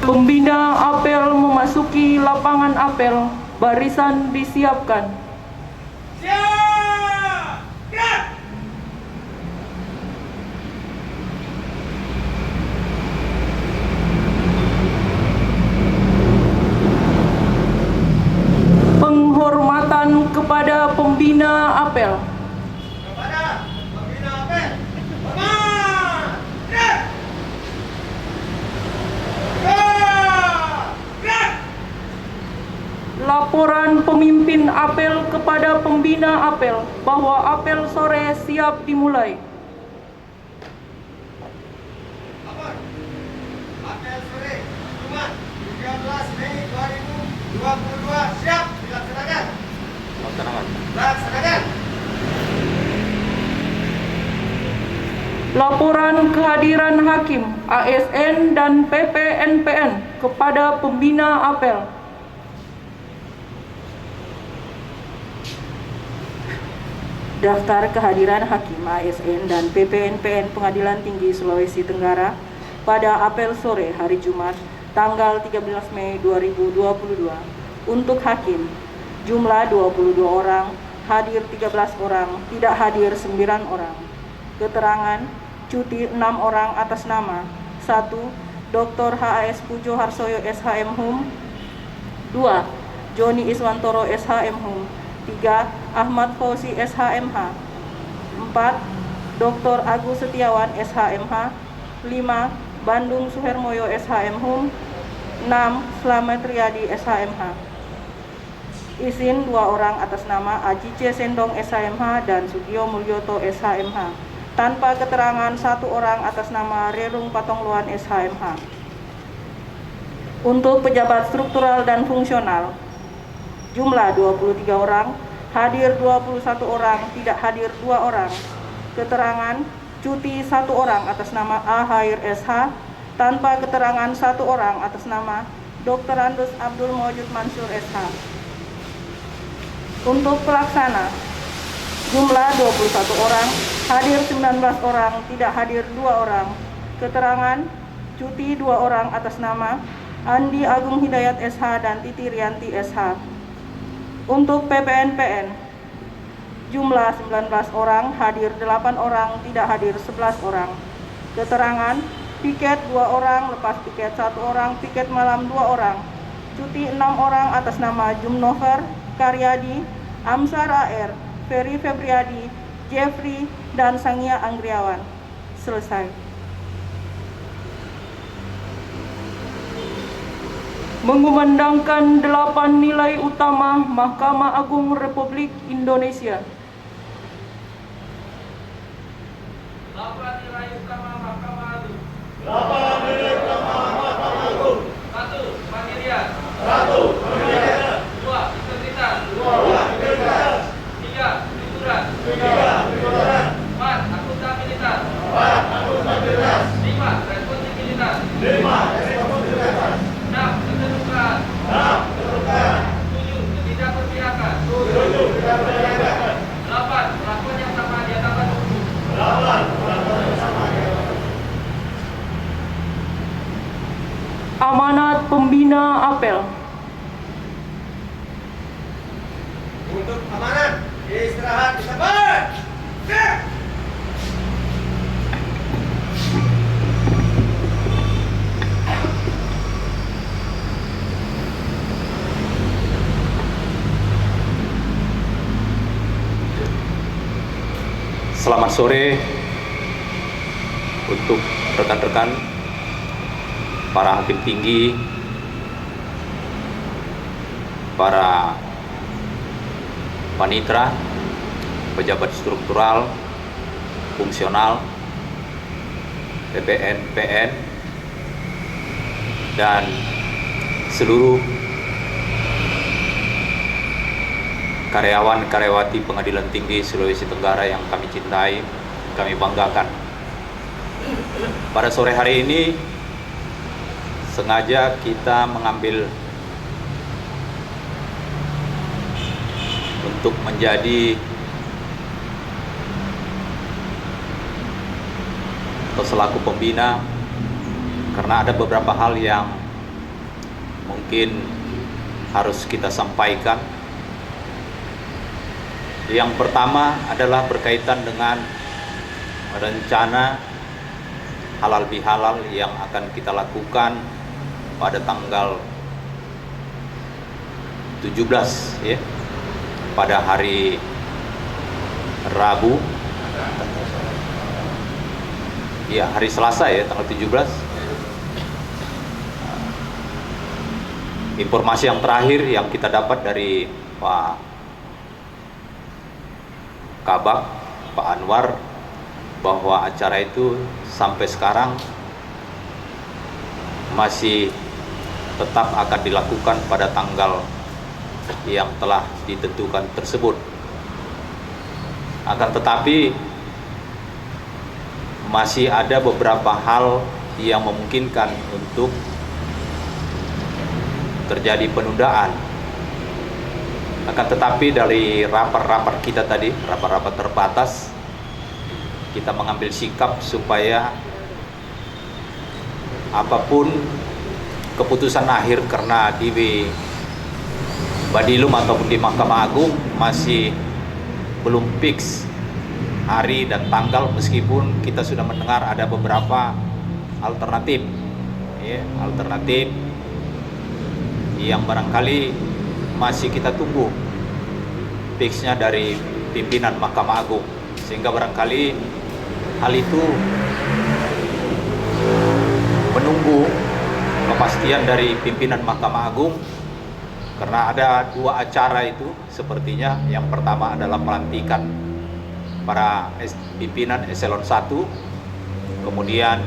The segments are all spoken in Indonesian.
Pembina apel memasuki lapangan apel. Barisan disiapkan. Siap! Gerak! Penghormatan kepada pembina apel. Kepada pembina apel. Hormat! Gerak! Gerak! Laporan pemimpin apel kepada pembina apel bahwa apel sore siap dimulai. Lapor. Apel sore Jumat 13 Mei 2022 siap dilaksanakan. Laksanakan. Laporan kehadiran hakim, ASN dan PPNPN kepada pembina apel. Daftar kehadiran hakim, ASN dan PPNPN Pengadilan Tinggi Sulawesi Tenggara pada apel sore hari Jumat tanggal 13 Mei 2022. Untuk hakim, jumlah 22 orang, hadir 13 orang, tidak hadir 9 orang. Keterangan, cuti 6 orang atas nama 1. Dr. HAS Pujo Harsoyo SHM Hum. 2. Joni Iswantoro SHM Hum. 3. Ahmad Fauzi SHMH. 4. Dr. Agus Setiawan SHMH. 5. Bandung Suhermoyo SHM Hum. 6. Slamet Riyadi SHMH. Izin 2 orang atas nama Aji C. Sendong SHMH dan Sugio Mulyoto SHMH. Tanpa keterangan 1 orang atas nama Rerung Patongluan SHMH. Untuk pejabat struktural dan fungsional, jumlah 23 orang, hadir 21 orang, tidak hadir 2 orang. Keterangan, cuti 1 orang atas nama A. Hair SH, tanpa keterangan 1 orang atas nama Dr. Andus Abdul Mawjud Mansur SH. Untuk pelaksana, jumlah 21 orang, hadir 19 orang, tidak hadir 2 orang. Keterangan, cuti 2 orang atas nama Andi Agung Hidayat SH dan Titi Rianti SH. Untuk PPNPN, jumlah 19 orang, hadir 8 orang, tidak hadir 11 orang. Keterangan, piket 2 orang, lepas piket 1 orang, piket malam 2 orang. Cuti 6 orang atas nama Jumnover, Karyadi, Amsar AR, Ferry Febriadi, Jeffrey, dan Sangia Anggriawan. Selesai. Mengumandangkan 8 nilai utama Mahkamah Agung Republik Indonesia. 8 nilai utama Mahkamah Agung. 8 nilai utama Mahkamah Agung. 1. Mandirian. 1. Mandirian. 2. Integritas. 2. Integritas. 3. Jujuran. 3. Kejujuran. 4. Akuntabilitas. 4. Akuntabilitas. 5. Responsibilitas. 5. Responsibilitas. 6. Keterbukaan. 6. Keterbukaan. 7. Ketidakberpihakan. 7. Tidak berpihakan. 8. Perlakuan yang sama di hadapan hukum. 8. Perlakuan yang sama di hadapan hukum. Amanat pembina apel. Untuk amanat, istirahat di tempat. Siap. Selamat sore untuk rekan-rekan para hakim tinggi, para panitra, pejabat struktural, fungsional, PPNPN, dan seluruh karyawan-karyawati Pengadilan Tinggi Sulawesi Tenggara yang kami cintai, kami banggakan. Pada sore hari ini sengaja kita mengambil untuk menjadi atau selaku pembina, karena ada beberapa hal yang mungkin harus kita sampaikan. Yang pertama adalah berkaitan dengan rencana halal bihalal yang akan kita lakukan pada tanggal 17 ya, pada hari Rabu, ya hari Selasa ya, tanggal 17. Informasi yang terakhir yang kita dapat dari Pak Kabak, Pak Anwar, bahwa acara itu sampai sekarang masih tetap akan dilakukan pada tanggal yang telah ditentukan tersebut. Akan tetapi masih ada beberapa hal yang memungkinkan untuk terjadi penundaan. Akan tetapi dari rapat-rapat kita tadi, rapat-rapat terbatas, kita mengambil sikap supaya apapun keputusan akhir, karena di Badilum ataupun di Mahkamah Agung masih belum fix hari dan tanggal, meskipun kita sudah mendengar ada beberapa alternatif ya, alternatif yang barangkali masih kita tunggu fixnya dari pimpinan Mahkamah Agung, sehingga barangkali hal itu menunggu kepastian dari pimpinan Mahkamah Agung. Karena ada dua acara itu sepertinya. Yang pertama adalah pelantikan para pimpinan eselon 1, kemudian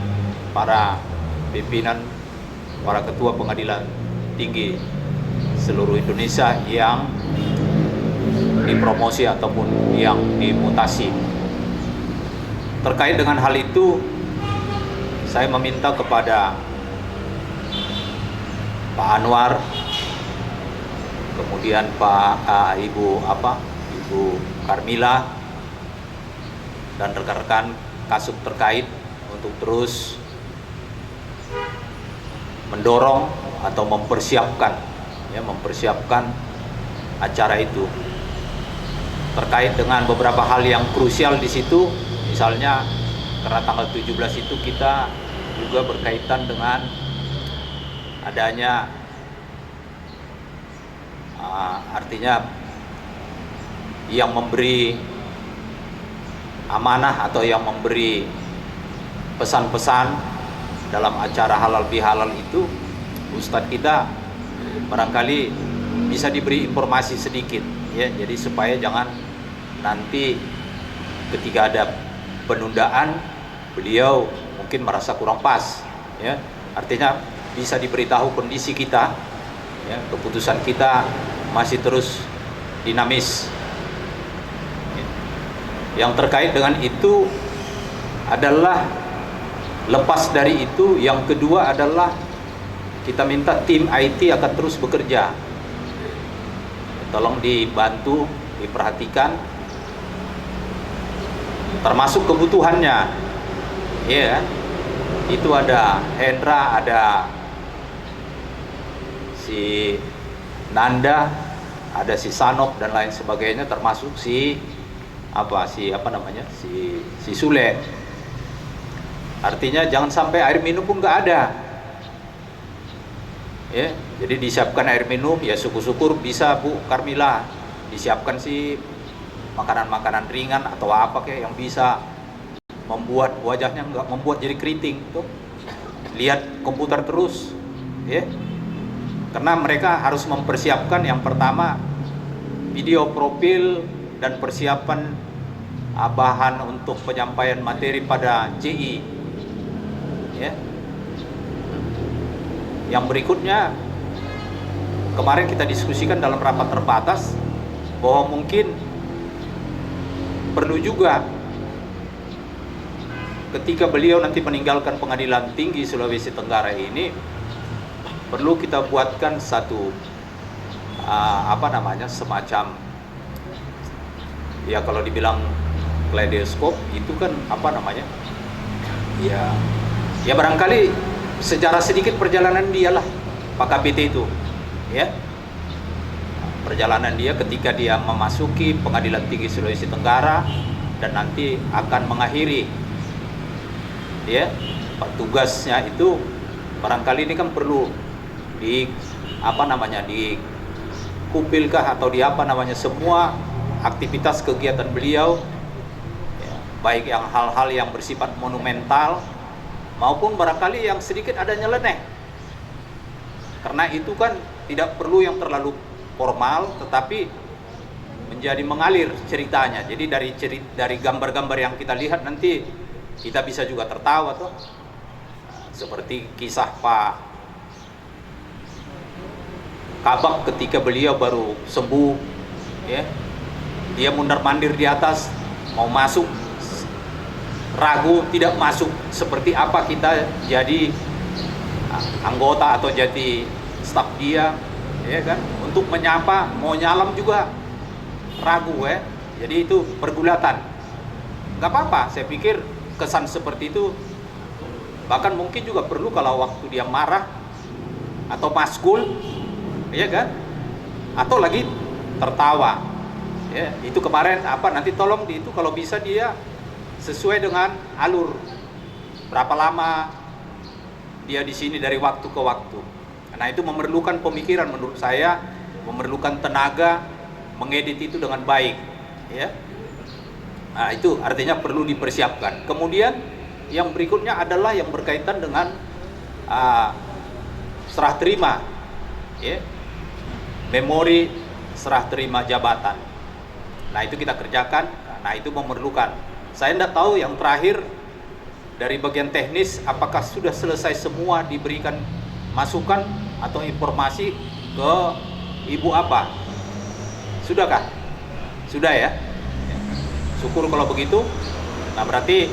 para pimpinan, para ketua pengadilan tinggi seluruh Indonesia yang dipromosi ataupun yang dimutasi. Terkait dengan hal itu, saya meminta kepada Pak Anwar, kemudian Ibu Karmila dan rekan-rekan Kasub terkait untuk terus mendorong atau mempersiapkan acara itu. Terkait dengan beberapa hal yang krusial di situ, misalnya karena tanggal 17 itu kita juga berkaitan dengan adanya artinya yang memberi amanah atau yang memberi pesan-pesan dalam acara halal bihalal itu, Ustadz kita barangkali bisa diberi informasi sedikit ya, jadi supaya jangan nanti ketika ada penundaan beliau mungkin merasa kurang pas ya, artinya bisa diberitahu kondisi kita ya, keputusan kita masih terus dinamis. Yang terkait dengan itu adalah, lepas dari itu, yang kedua adalah kita minta tim IT akan terus bekerja. Tolong dibantu, diperhatikan, termasuk kebutuhannya. Ya, itu ada Hendra, ada si Nanda, ada si Sanok dan lain sebagainya, termasuk si Sule. Artinya jangan sampai air minum pun nggak ada. Ya, jadi disiapkan air minum, ya syukur-syukur bisa Bu Karmila disiapkan sih makanan-makanan ringan atau apa kayak yang bisa membuat wajahnya nggak membuat jadi keriting tuh. Lihat komputer terus, ya. Karena mereka harus mempersiapkan yang pertama video profil dan persiapan bahan untuk penyampaian materi pada JI. Ya. Yang berikutnya, kemarin kita diskusikan dalam rapat terbatas bahwa mungkin perlu juga ketika beliau nanti meninggalkan Pengadilan Tinggi Sulawesi Tenggara ini, perlu kita buatkan satu semacam, ya kalau dibilang kaleidoskop itu kan Ya barangkali secara sedikit perjalanan dia lah Pak KPT itu, ya. Perjalanan dia ketika dia memasuki Pengadilan Tinggi Sulawesi Tenggara dan nanti akan mengakhiri, ya, tugasnya itu barangkali ini kan perlu di dikupilkah atau semua aktivitas kegiatan beliau, ya, baik yang hal-hal yang bersifat monumental maupun barangkali yang sedikit ada nyeleneh, karena itu kan tidak perlu yang terlalu formal, tetapi menjadi mengalir ceritanya. Jadi dari gambar-gambar yang kita lihat nanti kita bisa juga tertawa tuh, seperti kisah Pak Kabak ketika beliau baru sembuh, ya, dia mundar-mandir di atas mau masuk, ragu tidak masuk. Seperti apa kita jadi anggota atau jadi staf dia, ya kan, untuk menyapa mau nyalam juga ragu, ya. Jadi itu pergulatan. Nggak apa-apa, saya pikir kesan seperti itu bahkan mungkin juga perlu kalau waktu dia marah atau maskul, ya kan, atau lagi tertawa, ya. Itu kemarin nanti tolong itu kalau bisa dia sesuai dengan alur berapa lama dia di sini dari waktu ke waktu. Nah, itu memerlukan pemikiran menurut saya, memerlukan tenaga mengedit itu dengan baik, ya. Nah, itu artinya perlu dipersiapkan. Kemudian yang berikutnya adalah yang berkaitan dengan serah terima, ya, memori serah terima jabatan. Nah, itu kita kerjakan. Nah, itu memerlukan. Saya tidak tahu yang terakhir dari bagian teknis apakah sudah selesai semua diberikan masukan atau informasi ke Ibu apa? Sudahkah? Sudah, ya? Syukur kalau begitu. Nah, berarti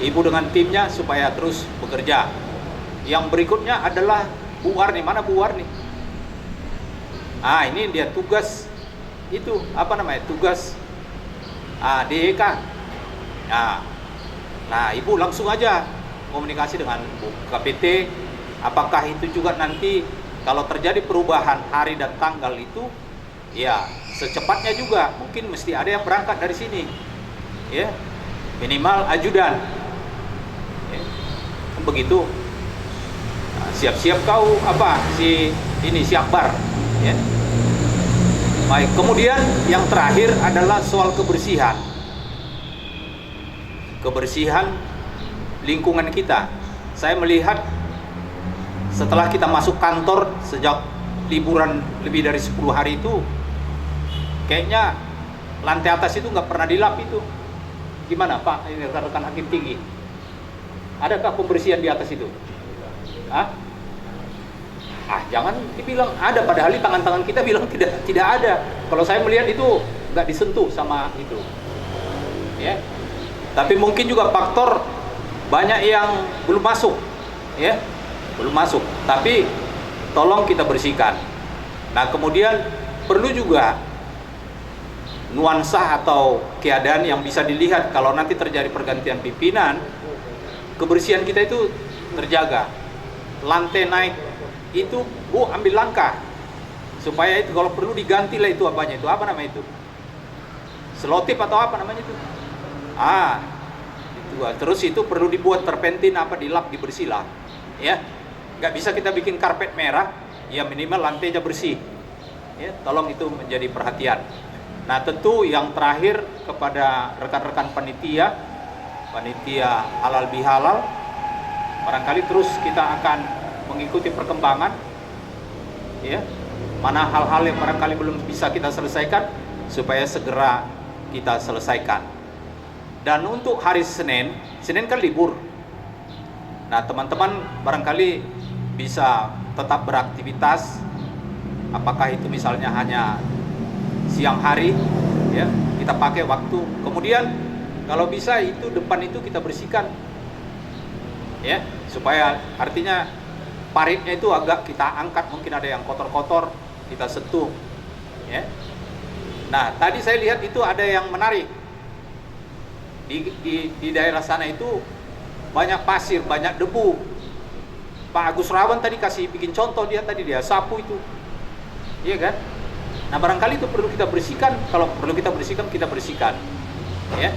Ibu dengan timnya supaya terus bekerja. Yang berikutnya adalah Bu Warni. Mana Bu Warni? Ini dia tugas itu tugas DEK. Nah, Ibu langsung aja komunikasi dengan Bu KPT. Apakah itu juga nanti kalau terjadi perubahan hari dan tanggal itu, ya secepatnya juga mungkin mesti ada yang berangkat dari sini, ya, minimal ajudan, ya. Begitu. Nah, siap-siap kau si Akbar, ya. Baik, kemudian yang terakhir adalah soal kebersihan lingkungan kita. Saya melihat setelah kita masuk kantor sejak liburan lebih dari 10 hari itu, kayaknya lantai atas itu nggak pernah dilap itu. Gimana Pak, ini rekan-rekan hakim tinggi? Adakah pembersihan di atas itu? Jangan dibilang ada, padahal di tangan-tangan kita bilang tidak ada. Kalau saya melihat itu nggak disentuh sama itu, ya. Tapi mungkin juga faktor banyak yang belum masuk, ya. Belum masuk, tapi tolong kita bersihkan. Nah, kemudian perlu juga nuansa atau keadaan yang bisa dilihat kalau nanti terjadi pergantian pimpinan, kebersihan kita itu terjaga. Lantai naik itu Bu ambil langkah supaya itu kalau perlu diganti lah itu itu selotip atau apa namanya itu. Terus itu perlu dibuat terpentin dilap, dibersilah, ya. Nggak bisa kita bikin karpet merah, ya minimal lantainya bersih, ya. Tolong itu menjadi perhatian. Nah, tentu yang terakhir kepada rekan-rekan panitia halal bihalal, barangkali terus kita akan mengikuti perkembangan, ya, mana hal-hal yang barangkali belum bisa kita selesaikan supaya segera kita selesaikan. Dan untuk hari Senin kan libur. Nah, teman-teman barangkali bisa tetap beraktivitas, apakah itu misalnya hanya siang hari, ya, kita pakai waktu. Kemudian kalau bisa itu depan itu kita bersihkan, ya, supaya artinya paritnya itu agak kita angkat, mungkin ada yang kotor-kotor kita sentuh, ya. Nah, tadi saya lihat itu ada yang menarik di daerah sana itu banyak pasir, banyak debu. Pak Agus Rawan tadi kasih bikin contoh, dia sapu itu, iya kan? Nah barangkali itu perlu kita bersihkan. Kalau perlu kita bersihkan, kita bersihkan, ya.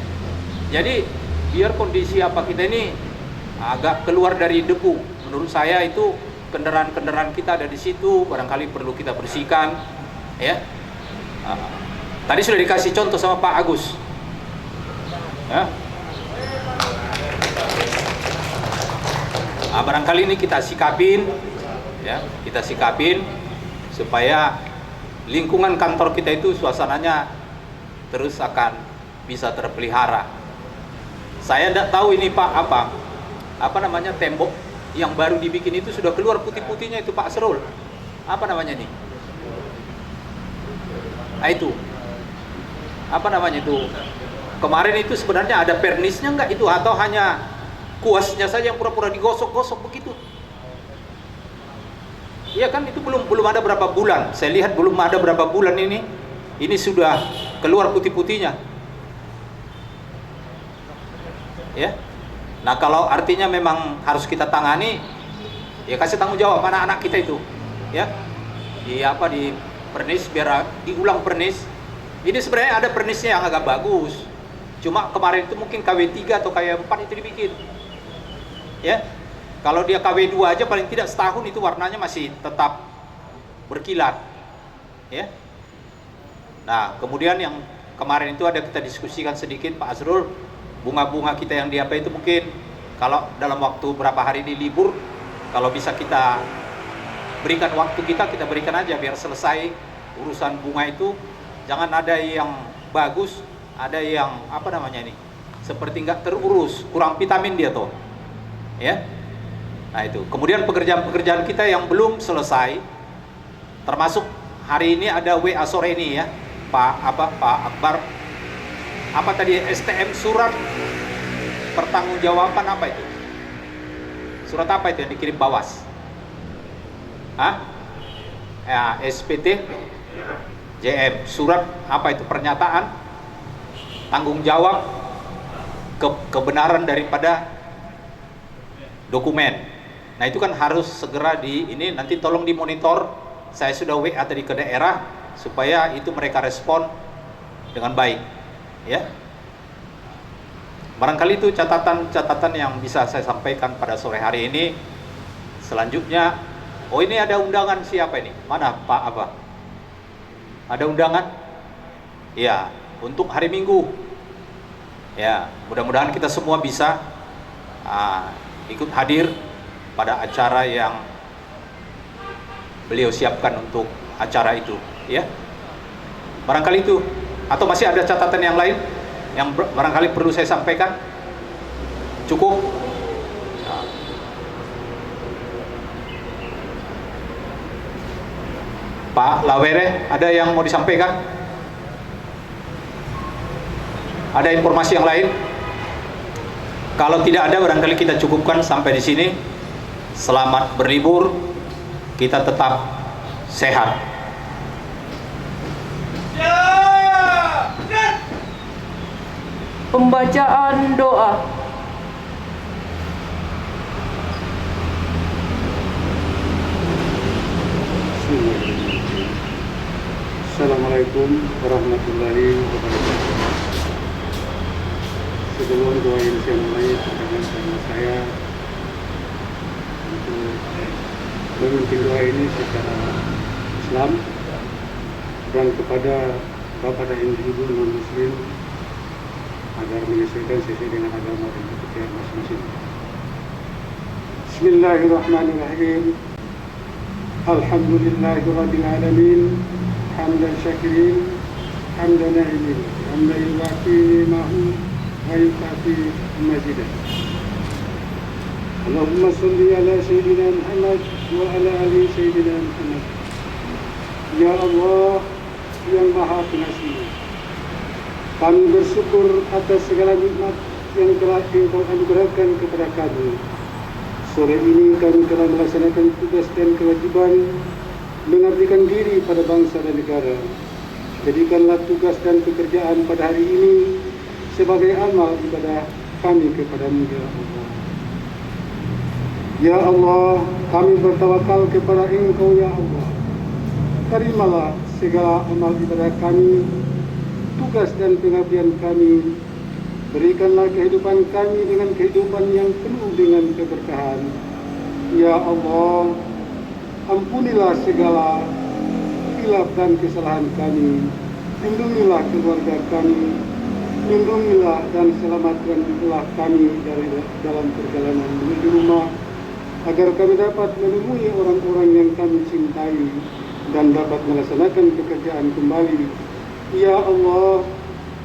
Jadi biar kondisi apa kita ini agak keluar dari debu. Menurut saya itu kendaraan-kendaraan kita ada di situ, barangkali perlu kita bersihkan, ya. Tadi sudah dikasih contoh sama Pak Agus, ya. Barangkali ini kita sikapin, ya, kita sikapin supaya lingkungan kantor kita itu suasananya terus akan bisa terpelihara. Saya tidak tahu ini Pak apa namanya, tembok yang baru dibikin itu sudah keluar putih-putihnya itu Pak Serul. Apa namanya nih? Itu apa namanya itu? Kemarin itu sebenarnya ada pernisnya enggak itu, atau hanya kuasnya saja yang pura-pura digosok-gosok begitu? Iya kan, itu belum ada berapa bulan. Saya lihat belum ada berapa bulan ini sudah keluar putih-putihnya. Ya. Nah, kalau artinya memang harus kita tangani, ya kasih tanggung jawab anak-anak kita itu, ya. Di pernis, biar diulang pernis. Ini sebenarnya ada pernisnya yang agak bagus. Cuma kemarin itu mungkin KW3 atau KW4 itu dibikin. Ya. Kalau dia KW2 aja paling tidak setahun itu warnanya masih tetap berkilat. Ya. Nah, kemudian yang kemarin itu ada kita diskusikan sedikit Pak Azrul, bunga-bunga kita yang di apa itu mungkin kalau dalam waktu berapa hari ini libur, kalau bisa kita berikan waktu kita berikan aja biar selesai urusan bunga itu. Jangan ada yang bagus, ada yang apa namanya ini, seperti nggak terurus, kurang vitamin dia tuh, ya. Nah itu. Kemudian pekerjaan-pekerjaan kita yang belum selesai, termasuk hari ini ada WA sore ini ya, Pak Akbar. Apa tadi, STM surat pertanggungjawaban apa itu? Surat apa itu yang dikirim Bawas? Ya, SPT JM, surat apa itu, pernyataan tanggung jawab kebenaran daripada dokumen. Nah itu kan harus segera ini nanti tolong dimonitor. Saya sudah WA tadi ke daerah supaya itu mereka respon dengan baik, ya. Barangkali itu catatan yang bisa saya sampaikan pada sore hari ini. Selanjutnya, ini ada undangan siapa ini? Mana Pak apa? Ada undangan? Ya, untuk hari Minggu. Ya, mudah-mudahan kita semua bisa ikut hadir pada acara yang beliau siapkan untuk acara itu, ya. Barangkali itu, atau masih ada catatan yang lain yang barangkali perlu saya sampaikan? Cukup? Pak Lawere, ada yang mau disampaikan? Ada informasi yang lain? Kalau tidak ada, barangkali kita cukupkan sampai di sini. Selamat berlibur, kita tetap sehat. Pembacaan doa. Assalamualaikum warahmatullahi wabarakatuh. Sebelum doa yang saya mulai, perkenalkan saya untuk memimpin doa ini secara Islam dan kepada Bapak dan Ibu non-Muslim agar menyesuaikan sesuai dengan agama dan kepercayaan masing-masing. Bismillahirrahmanirrahim. Alhamdulillahirabbil alamin. Hamdan syakirin, hamdan na'imin, hamdan yuwafi ni'mahu wa yukafi mazidah. Allahumma salli ala Sayyidina Muhammad wa ala ali Sayyidina Muhammad. Ya Allah yang Maha Pengasih, kami bersyukur atas segala nikmat yang telah Engkau anugerahkan kepada kami. Sore ini kami telah melaksanakan tugas dan kewajiban mengabdikan diri pada bangsa dan negara. Jadikanlah tugas dan pekerjaan pada hari ini sebagai amal ibadah kami kepadamu, ya Allah. Ya Allah, kami bertawakal kepada Engkau ya Allah. Terimalah segala amal ibadah kami, tugas dan pengabdian kami. Berikanlah kehidupan kami dengan kehidupan yang penuh dengan keberkahan. Ya Allah, ampunilah segala khilaf dan kesalahan kami. Lindungilah keluarga kami. Lindungilah dan selamatkanlah kami dari dalam perjalanan menuju rumah, agar kami dapat menemui orang-orang yang kami cintai dan dapat melaksanakan pekerjaan kembali. Ya Allah,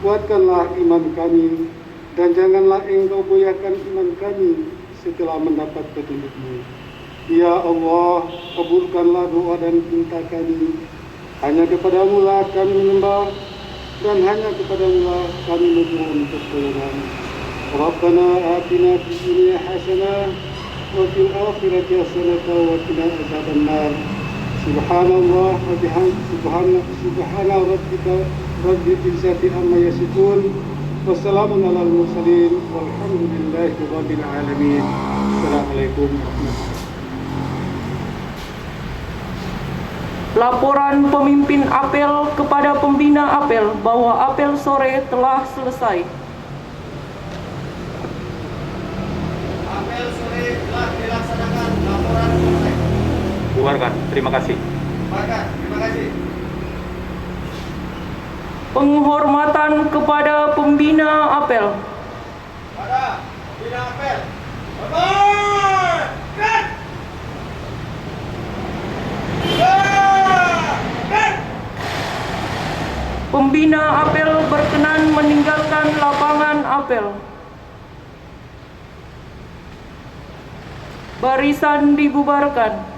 kuatkanlah iman kami dan janganlah Engkau goyahkan iman kami setelah mendapat petunjuk-Mu. Ya Allah, kabulkanlah doa dan pinta kami. Hanya kepadamu lah kami menyembah dan hanya kepadamu lah kami memohon pertolongan. Rabbana atina fid dunya hasanah wa fil akhirati hasanah wa qina adzabannar. Subhanallah wa bihamdihi subhana rabbika rabbil izzati amma yasifun. Wassalamun alal mursalin walhamdulillahi rabbil alamin. Assalamualaikum warahmatullahi wabarakatuh. Laporan pemimpin apel kepada pembina apel bahwa apel sore telah selesai. Apel sore telah dilaksanakan. Laporan selesai. Bubarkan. Terima kasih. Bubarkan. Terima kasih. Penghormatan kepada pembina apel. Pada pembina apel. Hormat. Gerak. Pembina apel berkenan meninggalkan lapangan apel. Barisan dibubarkan.